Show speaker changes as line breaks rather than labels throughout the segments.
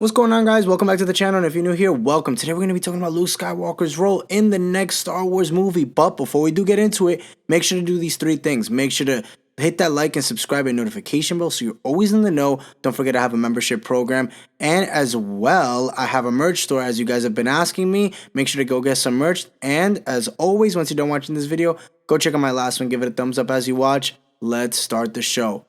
What's going on, guys? Welcome back to the channel, and if you're new here, welcome. Today we're going to be talking about Luke Skywalker's role in the next Star Wars movie. But before we do get into it, make sure to do these three things. Make sure to hit that like and subscribe and notification bell so you're always in the know. Don't forget to have a membership program. And as well, I have a merch store, as you guys have been asking me. Make sure to go get some merch. And as always, once you're done watching this video, go check out my last one. Give it a thumbs up as you watch. Let's start the show.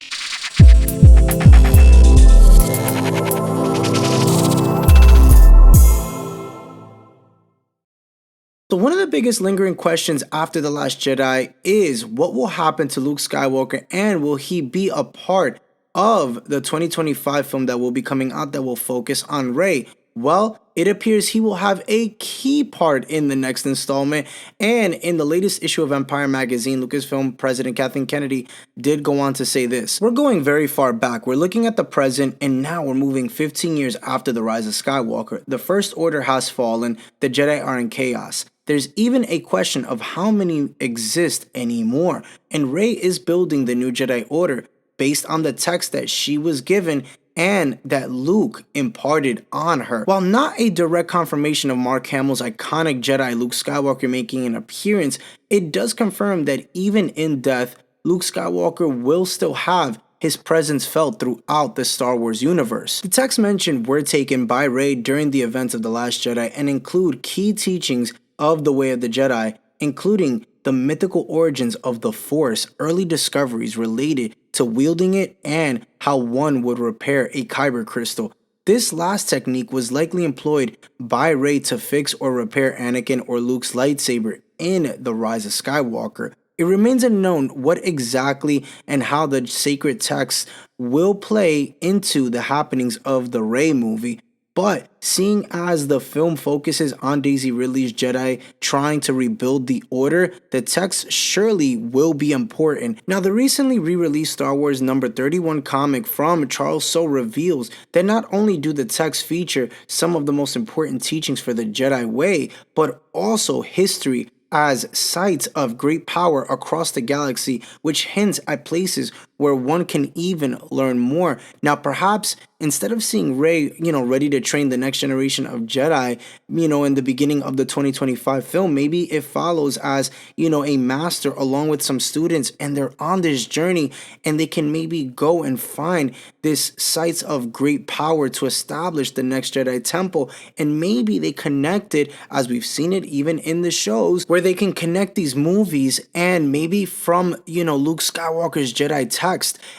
So one of the biggest lingering questions after The Last Jedi is what will happen to Luke Skywalker, and will he be a part of the 2025 film that will be coming out that will focus on Rey? Well, it appears he will have a key part in the next installment, and in the latest issue of Empire magazine, Lucasfilm president Kathleen Kennedy did go on to say this. We're going very far back. We're looking at the present, and now we're moving 15 years after the Rise of Skywalker. The First Order has fallen, the Jedi are in chaos. There's even a question of how many exist anymore, and Rey is building the new Jedi Order based on the text that she was given and that Luke imparted on her. While not a direct confirmation of Mark Hamill's iconic Jedi Luke Skywalker making an appearance, it does confirm that even in death, Luke Skywalker will still have his presence felt throughout the Star Wars universe. The texts mentioned were taken by Rey during the events of The Last Jedi and include key teachings of the Way of the Jedi, including the mythical origins of the Force, early discoveries related to wielding it, and how one would repair a kyber crystal. This last technique was likely employed by Rey to fix or repair Anakin or Luke's lightsaber in The Rise of Skywalker. It remains unknown what exactly and how the sacred texts will play into the happenings of the Rey movie, but seeing as the film focuses on Daisy Ridley's Jedi trying to rebuild the Order, the text surely will be important. Now, the recently re-released Star Wars number 31 comic from Charles Soule reveals that not only do the texts feature some of the most important teachings for the Jedi Way, but also history as sites of great power across the galaxy, which hints at places where one can even learn more. Now, perhaps instead of seeing Rey, ready to train the next generation of Jedi, in the beginning of the 2025 film, maybe it follows as, a master along with some students, and they're on this journey, and they can maybe go and find this sites of great power to establish the next Jedi temple, and maybe they connect it, as we've seen it even in the shows, where they can connect these movies, and maybe from, Luke Skywalker's Jedi text,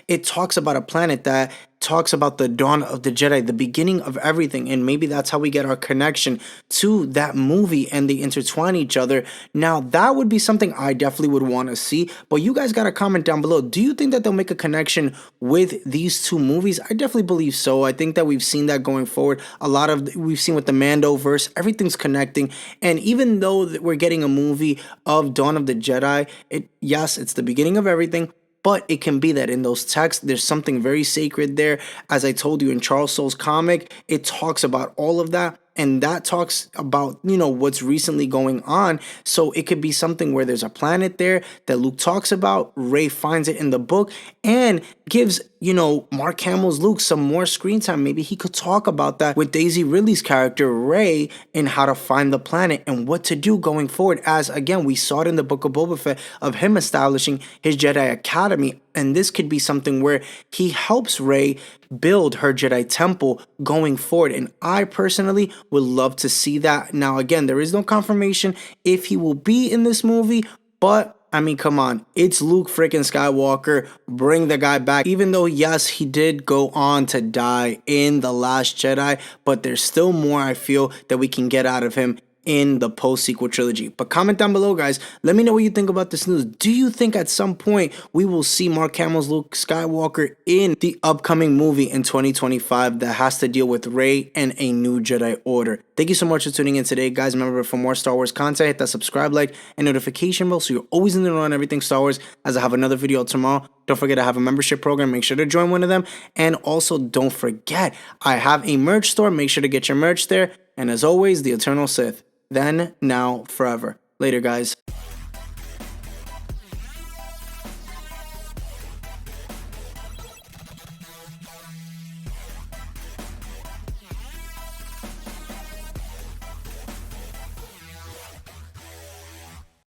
it talks about a planet that talks about the dawn of the Jedi, the beginning of everything, and maybe that's how we get our connection to that movie and they intertwine each other. Now, that would be something I definitely would want to see, but you guys got to comment down below. Do you think that they'll make a connection with these two movies? I definitely believe so. I think that we've seen that going forward. We've seen with the Mandoverse, everything's connecting, and even though we're getting a movie of Dawn of the Jedi, yes, it's the beginning of everything, but it can be that in those texts, there's something very sacred there. As I told you in Charles Soule's comic, it talks about all of that. And that talks about, what's recently going on. So it could be something where there's a planet there that Luke talks about. Rey finds it in the book and gives, Mark Hamill's Luke some more screen time. Maybe he could talk about that with Daisy Ridley's character, Rey, and how to find the planet and what to do going forward. As, again, we saw it in the Book of Boba Fett of him establishing his Jedi Academy. And this could be something where he helps Rey build her Jedi temple going forward. And I personally would love to see that. Now, again, there is no confirmation if he will be in this movie, but I mean, come on, it's Luke freaking Skywalker. Bring the guy back. Even though, yes, he did go on to die in The Last Jedi, but there's still more, I feel, that we can get out of him in the post-sequel trilogy. But comment down below, guys. Let me know what you think about this news. Do you think at some point we will see Mark Hamill's Luke Skywalker in the upcoming movie in 2025 that has to deal with Rey and a new Jedi Order? Thank you so much for tuning in today, guys. Remember, for more Star Wars content, hit that subscribe, like, and notification bell so you're always in the know on everything Star Wars, as I have another video tomorrow. Don't forget I have a membership program. Make sure to join one of them. And also, don't forget, I have a merch store. Make sure to get your merch there. And as always, the Eternal Sith. Then, now, forever. Later, guys.